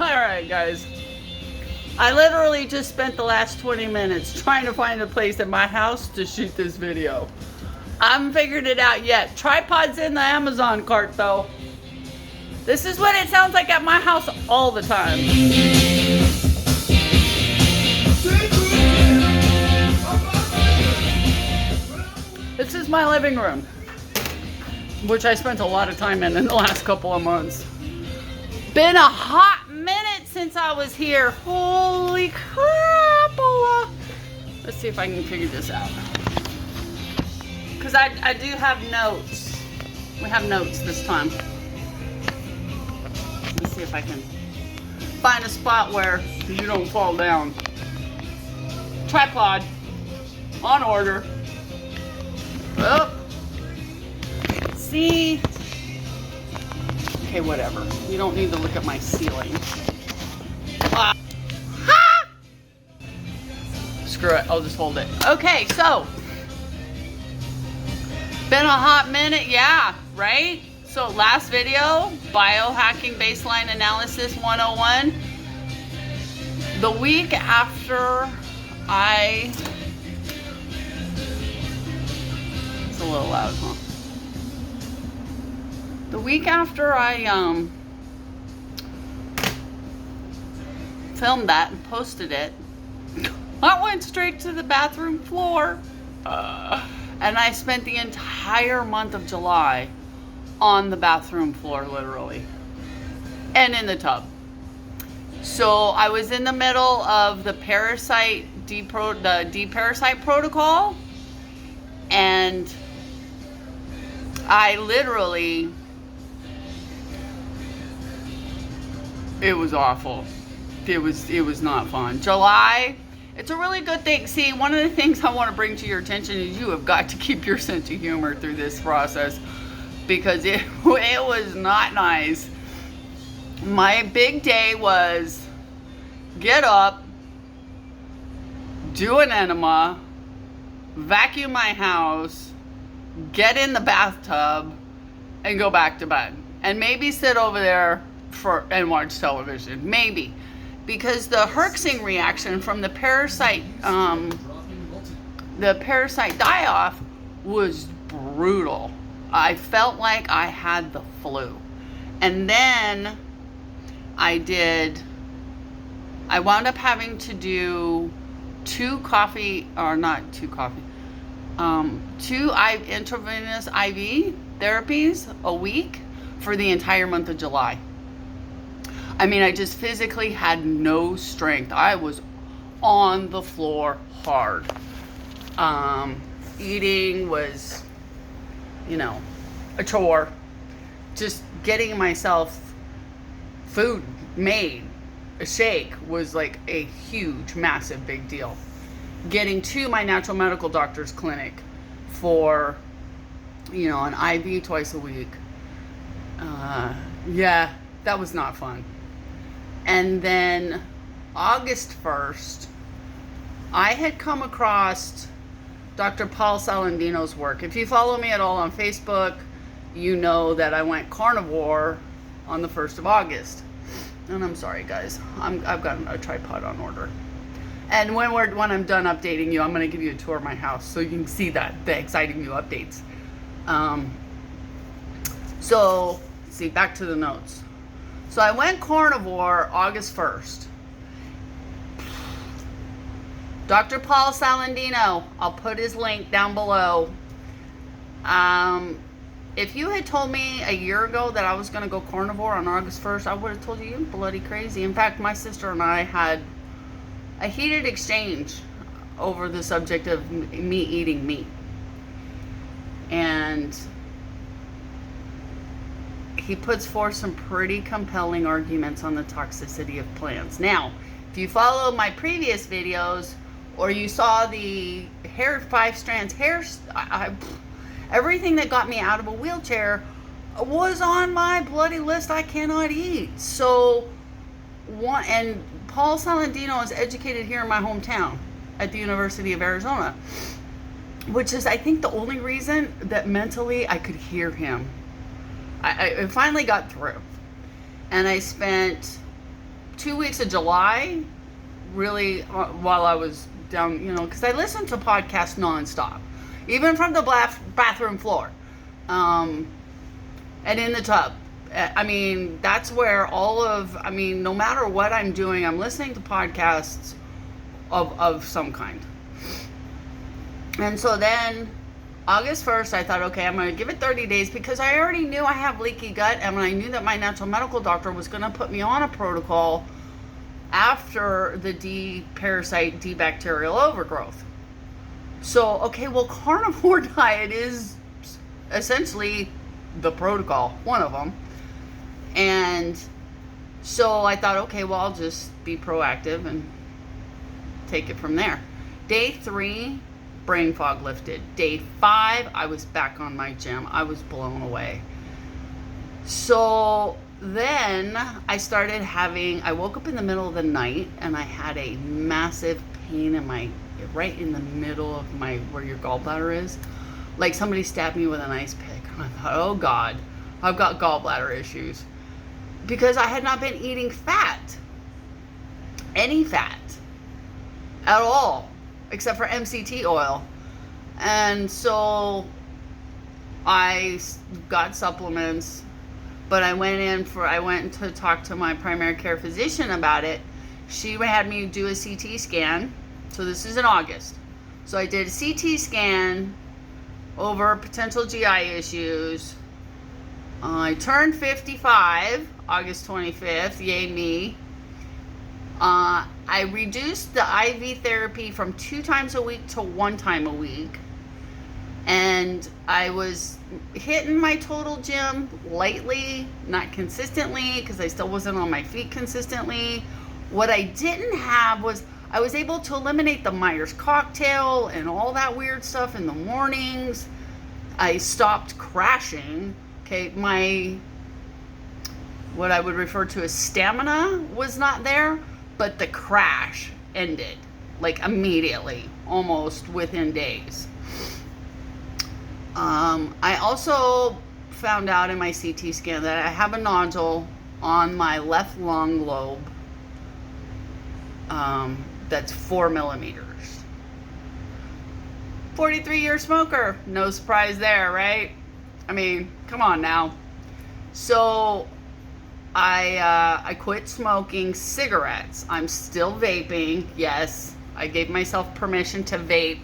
Alright guys, I literally just spent the last 20 minutes trying to find a place at my house to shoot this video. I haven't figured it out yet. Tripod's in the Amazon cart though. This is what it sounds like at my house all the time. This is my living room, which I spent a lot of time in the last couple of months. Been a hot minute since I was here. Holy crap! Let's see if I can figure this out. Because I do have notes. We have notes this time. Let's see if I can find a spot where you don't fall down. Tripod on order. Oh. See? Okay, whatever. You don't need to look at my ceiling. Screw it. I'll just hold it. Okay, so. Been a hot minute. Yeah, right? So last video, Biohacking Baseline Analysis 101. The week after it's a little loud, huh? The week after I filmed that and posted it, I went straight to the bathroom floor. And I spent the entire month of July on the bathroom floor, literally. And in the tub. So I was in the middle of the parasite deparasite protocol. And I literally, it was awful. It was not fun. July, it's a really good thing. See, one of the things I want to bring to your attention is you have got to keep your sense of humor through this process, because it was not nice. My big day was get up, do an enema, vacuum my house, get in the bathtub, and go back to bed. And maybe sit over there and watch television. Maybe. Because the herxing reaction from the parasite die-off was brutal. I felt like I had the flu. And then I wound up having to do two intravenous IV therapies a week for the entire month of July. I mean, I just physically had no strength. I was on the floor hard. Eating was, a chore. Just getting myself food made, a shake, was like a huge, massive, big deal. Getting to my natural medical doctor's clinic for, an IV twice a week. Yeah, that was not fun. And then August 1st, I had come across Dr. Paul Salandino's work. If you follow me at all on Facebook, you know that I went carnivore on the 1st of August. And I'm sorry, guys. I've got a tripod on order. And when I'm done updating you, I'm going to give you a tour of my house so you can see the exciting new updates. So, see, back to the notes. So I went carnivore August 1st. Dr. Paul Salandino, I'll put his link down below. If you had told me a year ago that I was going to go carnivore on August 1st, I would have told you, you're bloody crazy. In fact, my sister and I had a heated exchange over the subject of me eating meat. And he puts forth some pretty compelling arguments on the toxicity of plants. Now, if you follow my previous videos, or you saw the 5 strands hair, everything that got me out of a wheelchair was on my bloody list I cannot eat. So, and Paul Salandino is educated here in my hometown at the University of Arizona, which is, I think, the only reason that mentally I could hear him. I finally got through. And I spent 2 weeks of July, really, while I was down, you know, because I listened to podcasts nonstop, even from the bathroom floor, and in the tub. I mean, that's where no matter what I'm doing, I'm listening to podcasts of some kind. And so then August 1st, I thought, okay, I'm going to give it 30 days because I already knew I have leaky gut, and I knew that my natural medical doctor was going to put me on a protocol after the D-parasite, D-bacterial overgrowth. So, okay, well, carnivore diet is essentially the protocol, one of them. And so I thought, okay, well, I'll just be proactive and take it from there. Day 3, brain fog lifted. Day 5, I was back on my gym. I was blown away. So then I woke up in the middle of the night and I had a massive pain right in the middle of where your gallbladder is. Like somebody stabbed me with an ice pick. And I thought, oh God, I've got gallbladder issues. Because I had not been eating fat. Any fat. At all. Except for MCT oil. And so I got supplements. But I went to talk to my primary care physician about it. She had me do a CT scan. So this is in August. So I did a CT scan over potential GI issues. I turned 55, August 25th, yay me. I reduced the IV therapy from 2 times a week to 1 time a week. And I was hitting my total gym lightly, not consistently, because I still wasn't on my feet consistently. What I didn't have was, I was able to eliminate the Myers cocktail and all that weird stuff in the mornings. I stopped crashing. Okay, what I would refer to as stamina was not there, but the crash ended, like immediately, almost within days. I also found out in my CT scan that I have a nodule on my left lung lobe that's 4 millimeters. 43-year smoker, no surprise there, right? I mean, come on now. So I quit smoking cigarettes. I'm still vaping. Yes, I gave myself permission to vape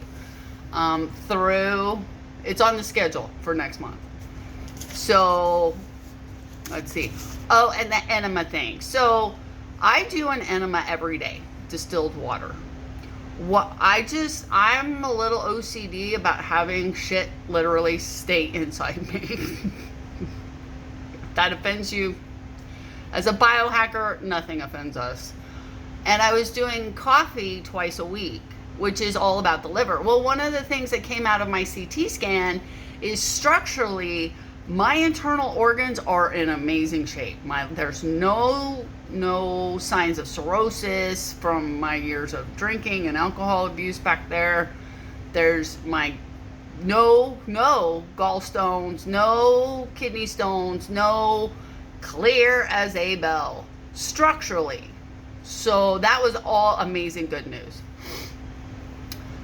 it's on the schedule for next month. So let's see. Oh, and the enema thing. So I do an enema every day, distilled water. I'm a little OCD about having shit literally stay inside me. If that offends you. As a biohacker, nothing offends us. And I was doing coffee twice a week, which is all about the liver. Well, one of the things that came out of my CT scan is structurally, my internal organs are in amazing shape. There's no signs of cirrhosis from my years of drinking and alcohol abuse back there. There's no gallstones, no kidney stones, no, clear as a bell structurally. So that was all amazing good news.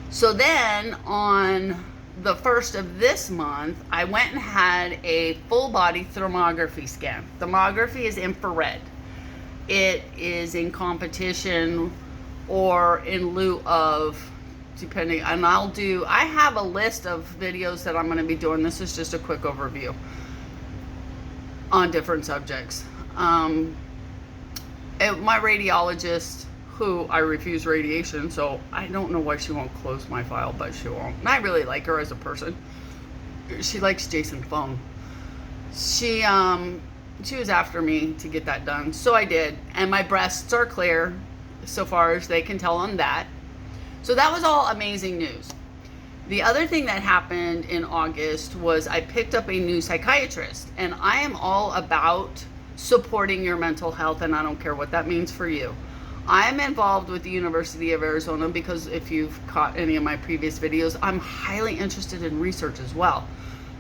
So then on the 1st of this month, I went and had a full body thermography scan. Thermography is infrared. It is in competition or in lieu of, depending, and I have a list of videos that I'm going to be doing. This is just a quick overview on different subjects. My radiologist, who I refuse radiation, so I don't know why she won't close my file, but she won't. And I really like her as a person. She likes Jason Phone. She was after me to get that done, so I did. And my breasts are clear, so far as they can tell on that. So that was all amazing news. The other thing that happened in August was I picked up a new psychiatrist, and I am all about supporting your mental health, and I don't care what that means for you. I'm involved with the University of Arizona because if you've caught any of my previous videos, I'm highly interested in research as well.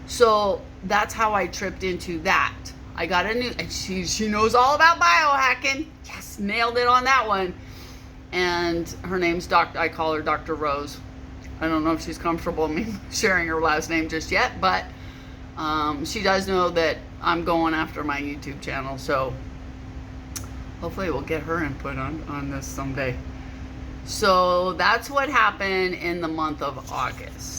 So that's how I tripped into that. I got a new, and she knows all about biohacking. Yes, nailed it on that one. And her name's I call her Dr. Rose. I don't know if she's comfortable me sharing her last name just yet, but she does know that I'm going after my YouTube channel, so hopefully we'll get her input on this someday. So that's what happened in the month of August.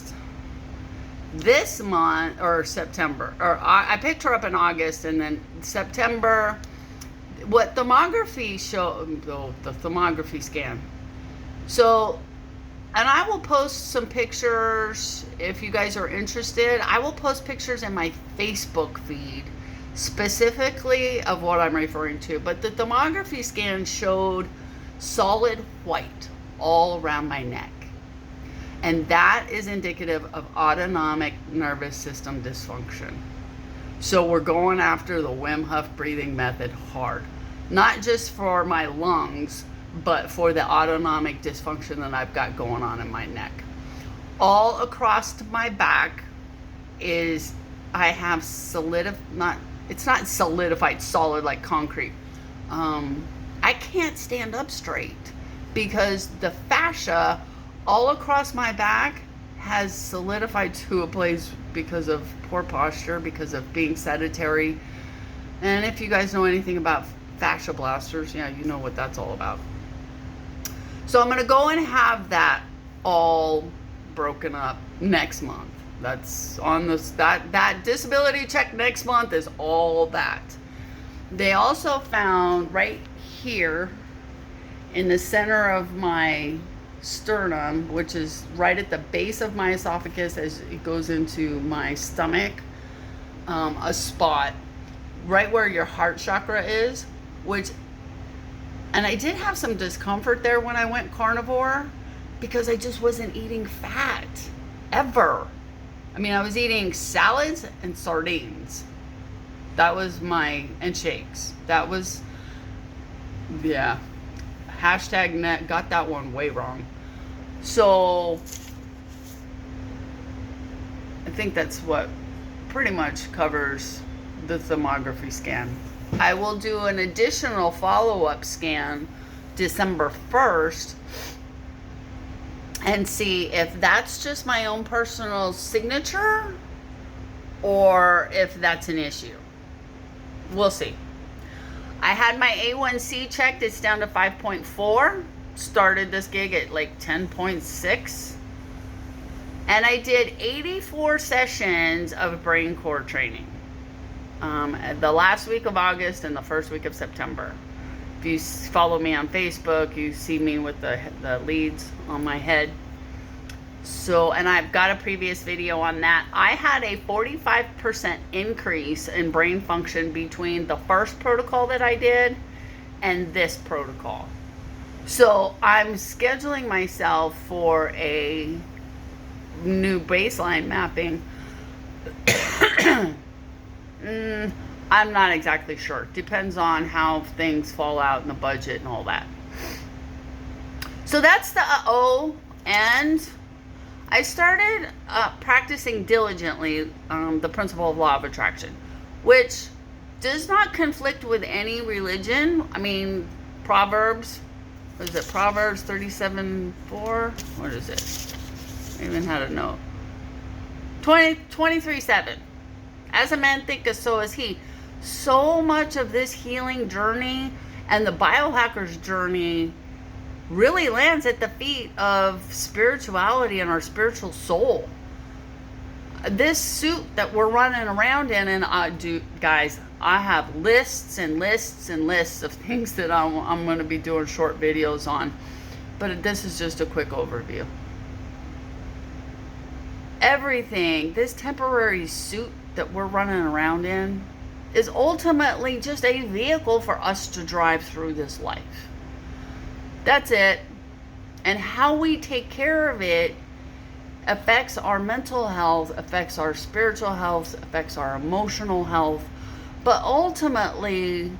This month, or September, or I picked her up in August, and then September, what thermography showed, the thermography scan. So, and I will post some pictures if you guys are interested. I will post pictures in my Facebook feed specifically of what I'm referring to. But the thermography scan showed solid white all around my neck. And that is indicative of autonomic nervous system dysfunction. So we're going after the Wim Hof breathing method hard. Not just for my lungs, but for the autonomic dysfunction that I've got going on in my neck. All across my back is, I have it's not solidified, solid like concrete. I can't stand up straight because the fascia all across my back has solidified to a place because of poor posture, because of being sedentary. And if you guys know anything about fascia blasters, yeah, you know what that's all about. So I'm going to go and have that all broken up next month. That's on this, that disability check next month is all that. They also found right here in the center of my sternum, which is right at the base of my esophagus as it goes into my stomach, a spot right where your heart chakra is, and I did have some discomfort there when I went carnivore because I just wasn't eating fat ever. I mean, I was eating salads and sardines. That was and shakes. That was, yeah. #net got that one way wrong. So I think that's what pretty much covers the thermography scan. I will do an additional follow-up scan December 1st and see if that's just my own personal signature or if that's an issue. We'll see. I had my A1C checked. It's down to 5.4. Started this gig at like 10.6. And I did 84 sessions of brain core training. The last week of August and the first week of September. If you follow me on Facebook, you see me with the leads on my head. So, and I've got a previous video on that. I had a 45% increase in brain function between the first protocol that I did and this protocol. So I'm scheduling myself for a new baseline mapping. I'm not exactly sure. Depends on how things fall out in the budget and all that. So that's the and I started practicing diligently the principle of law of attraction, which does not conflict with any religion. I mean, Proverbs, what is it? Proverbs 37:4? What is it? I even had a note. 23:7. As a man thinketh, so is he. So much of this healing journey and the biohacker's journey really lands at the feet of spirituality and our spiritual soul. This suit that we're running around in, and guys, I have lists and lists and lists of things that I'm going to be doing short videos on, but this is just a quick overview. Everything, this temporary suit that we're running around in, is ultimately just a vehicle for us to drive through this life. That's it. And how we take care of it affects our mental health, affects our spiritual health, affects our emotional health. But ultimately,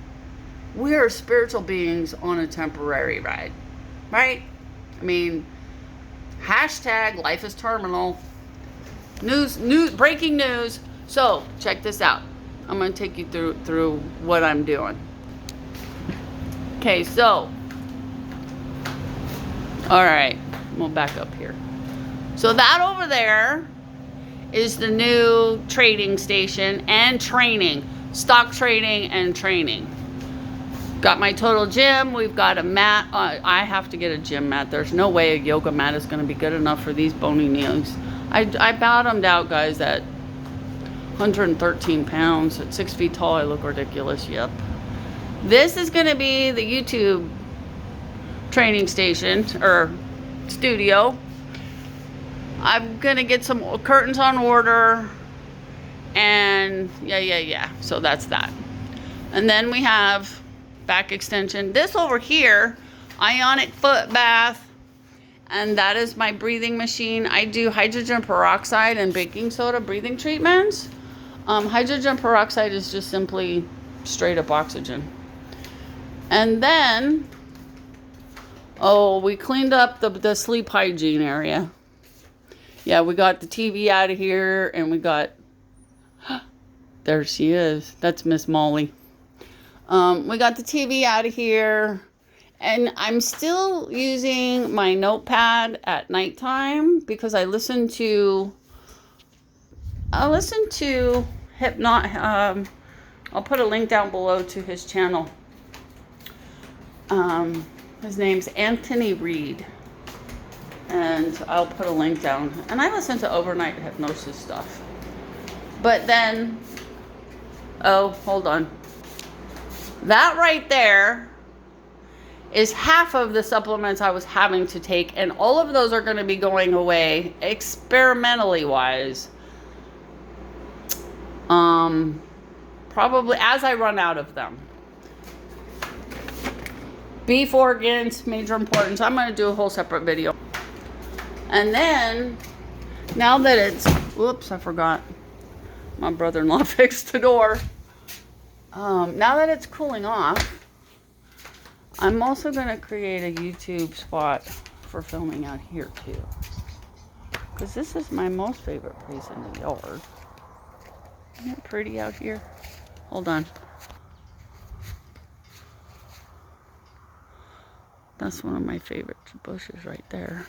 we are spiritual beings on a temporary ride, right? I mean, #life is terminal. Breaking news. So check this out. I'm going to take you through what I'm doing. Okay, so, all right, we'll back up here. So that over there is the new trading station and training, stock trading and training. Got my total gym. We've got a mat. I have to get a gym mat. There's no way a yoga mat is going to be good enough for these bony knees. I bottomed out, guys, at 113 pounds. At 6 feet tall, I look ridiculous. Yep. This is going to be the YouTube training station or studio. I'm going to get some curtains on order. And yeah. So that's that. And then we have back extension. This over here, ionic foot bath, and that is my breathing machine. I do hydrogen peroxide and baking soda breathing treatments. Hydrogen peroxide is just simply straight up oxygen. And then, we cleaned up the sleep hygiene area. Yeah, we got the TV out of here, and we got, there she is. That's Miss Molly. We got the TV out of here, and I'm still using my notepad at nighttime because I listen to I'll put a link down below to his channel. His name's Anthony Reed, and I'll put a link down. And I listen to overnight hypnosis stuff. But then, hold on. That right there is half of the supplements I was having to take, and all of those are going to be going away experimentally wise. Probably as I run out of them. Beef organs, major importance. I'm going to do a whole separate video. And then, now that it's, whoops, I forgot. My brother-in-law fixed the door. Now that it's cooling off, I'm also going to create a YouTube spot for filming out here too. Because this is my most favorite place in the yard. Isn't it pretty out here? Hold on. That's one of my favorite bushes right there.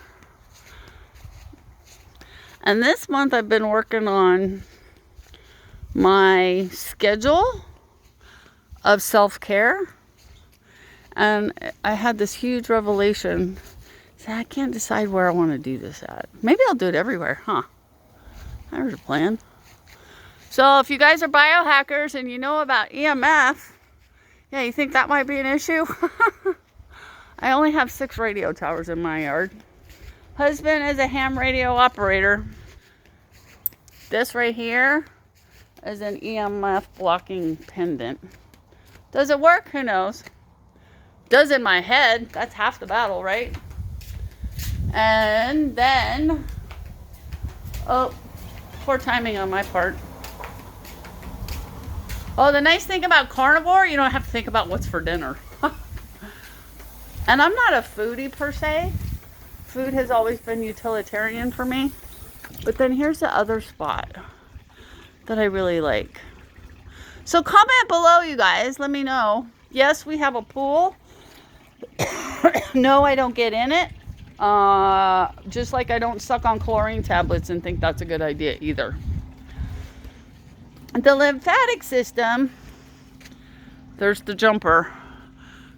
And this month I've been working on my schedule of self-care, and I had this huge revelation. So I can't decide where I want to do this at. Maybe I'll do it everywhere, huh? There's a plan. So if you guys are biohackers and you know about EMF, yeah, you think that might be an issue? I only have 6 radio towers in my yard. Husband is a ham radio operator. This right here is an EMF blocking pendant. Does it work? Who knows? Does in my head. That's half the battle, right? And then, poor timing on my part. Oh, the nice thing about carnivore, you don't have to think about what's for dinner. And I'm not a foodie per se. Food has always been utilitarian for me. But then here's the other spot that I really like. So comment below, you guys. Let me know. Yes, we have a pool. No, I don't get in it. Just like I don't suck on chlorine tablets and think that's a good idea either. The lymphatic system, there's the jumper.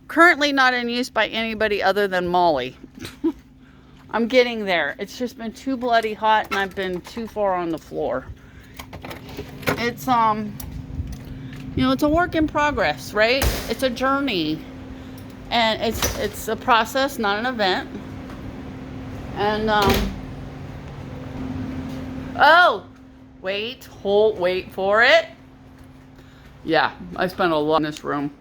Currently not in use by anybody other than Molly. I'm getting there. It's just been too bloody hot and I've been too far on the floor. It's, it's a work in progress, right? It's a journey. And it's a process, not an event. And, wait for it. Yeah, I spent a lot in this room.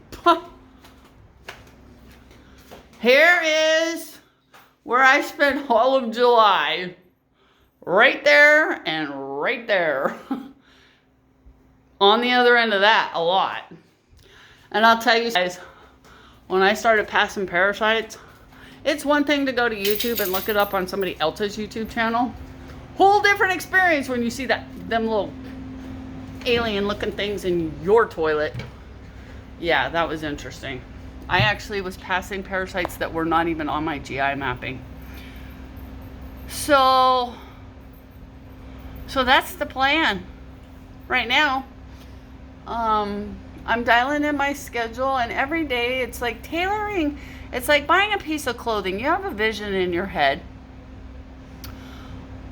Here is where I spent all of July. Right there and right there. On the other end of that, a lot. And I'll tell you guys, when I started passing parasites, it's one thing to go to YouTube and look it up on somebody else's YouTube channel. Whole different experience when you see them little alien looking things in your toilet. Yeah, that was interesting. I actually was passing parasites that were not even on my GI mapping. So that's the plan right now. I'm dialing in my schedule, and every day it's like tailoring. It's like buying a piece of clothing. You have a vision in your head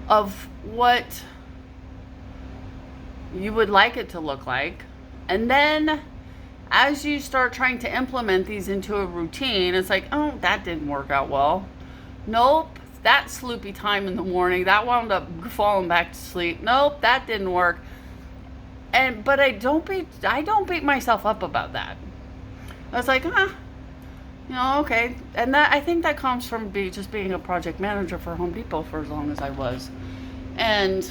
of what you would like it to look like. And then as you start trying to implement these into a routine, it's like, oh, that didn't work out well. Nope, that sloopy time in the morning, that wound up falling back to sleep. Nope, that didn't work. But I don't beat myself up about that. I was like, okay. And that, I think that comes from just being a project manager for Home Depot for as long as I was. And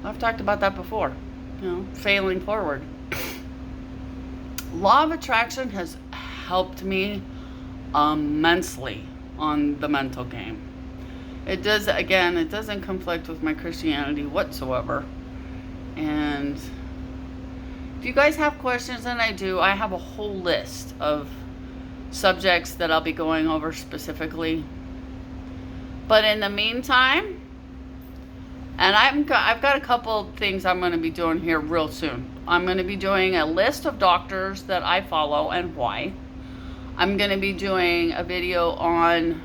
I've talked about that before, failing forward. Law of attraction has helped me immensely on the mental game. It doesn't conflict with my Christianity whatsoever. And if you guys have questions, and I do, I have a whole list of subjects that I'll be going over specifically. But in the meantime, and I've got a couple things I'm going to be doing here real soon. I'm going to be doing a list of doctors that I follow and why. I'm going to be doing a video on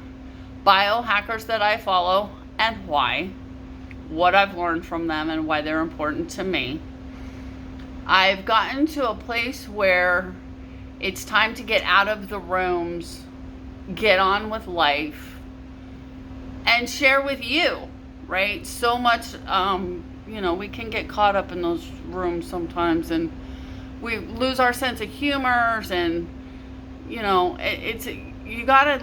biohackers that I follow and why, what I've learned from them and why they're important to me. I've gotten to a place where it's time to get out of the rooms, get on with life, and share with you, right? So much, we can get caught up in those rooms sometimes, and we lose our sense of humor, and, you gotta,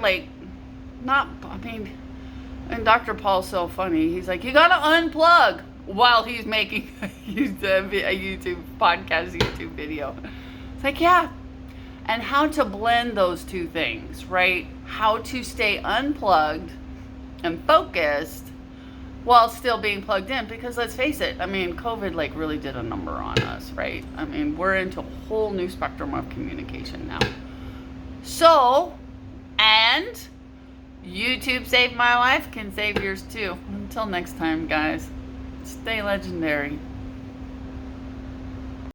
and Dr. Paul's so funny. He's like, you gotta unplug while he's making a YouTube video. It's like, yeah. And how to blend those two things, right? How to stay unplugged and focused while still being plugged in. Because let's face it, COVID really did a number on us, right? We're into a whole new spectrum of communication now. So, and YouTube saved my life, can save yours too. Until next time, guys, stay legendary.